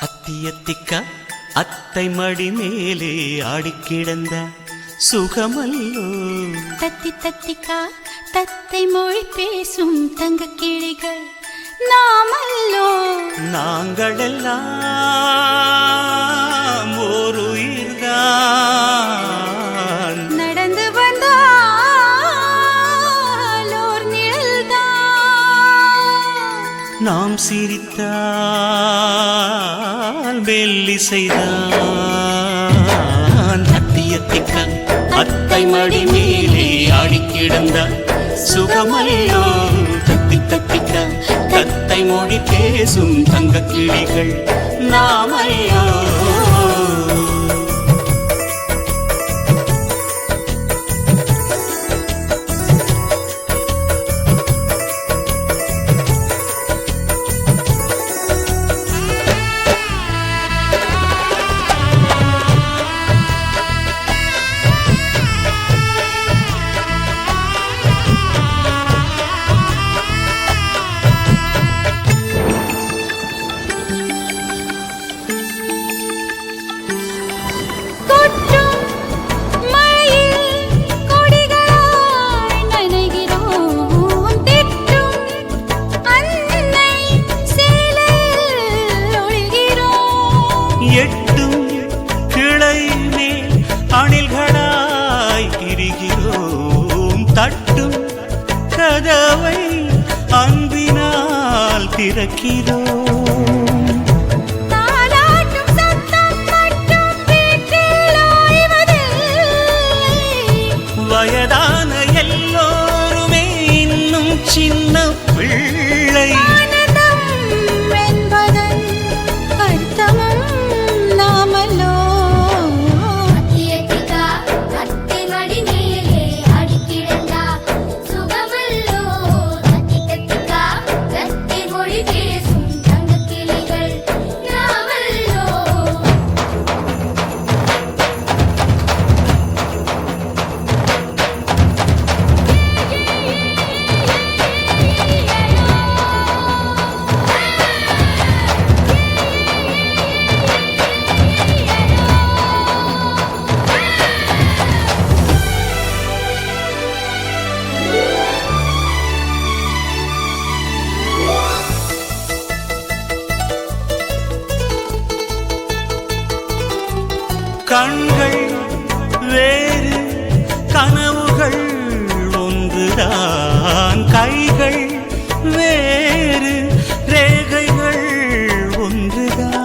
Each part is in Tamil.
அத்தியத்திக்கா அத்தை மடி மேலே ஆடிக்கிடந்த சுகமல்லோ. தத்தி தத்திக்கா தத்தை மொழி பேசும் தங்க கிளிகள் நாமல்லோ. நாங்களெல்லாம் ஓர் உயிர்தான், நடந்து வந்தால் ஓர் நிழல்தான். நாம் சிரித்தால் மெல்லிசைதான். அத்தியத்திக்கா அத்தை மடி மேலே ஆடிக்கிடந்த சுகமல்லோ. தத்தி தத்திக்கா தத்தை மொழி பேசும் தங்க கிளிகள் நாமல்லோ. எட்டும் கிளை மேல் அணில்களாய் திரிகிறோம். தட்டும் கதவை அன்பினால் திறக்கிறோம். வயதான எல்லோருமே இன்னும் சின்ன பிள்ளை. கண்கள் வேறு கனவுகள் ஒன்றுதான். கைகள் வேறு ரேகைகள் ஒன்றுதான்.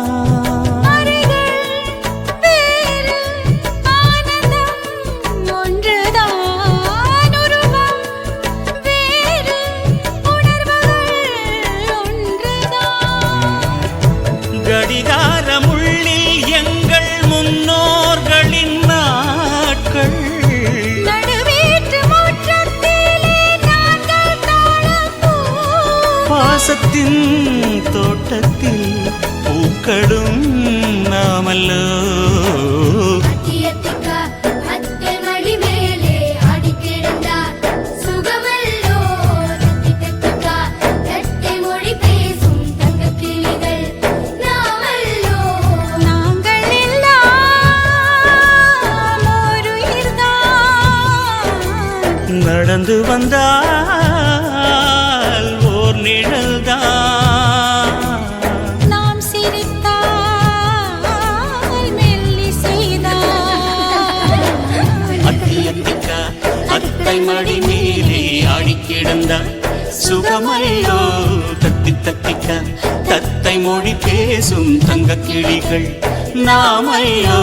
கடிகாரமுள்ளில் எங்கள் முன்னோர்களின் நாட்கள். பாசத்தின் தோட்டத்தில் பூக்களும் நாமல்லோ. நடந்து வந்தால் ஓர் நிழல்தான். நாம் சிரித்தால் மெல்லிசைதான். அத்தியத்திக்கா அத்தை மடி மேலே ஆடிக்கிடந்த சுகமல்லோ. தத்தி தத்திக்கா தத்தை மொழி பேசும் தங்க கிளிகள் நாமல்லோ.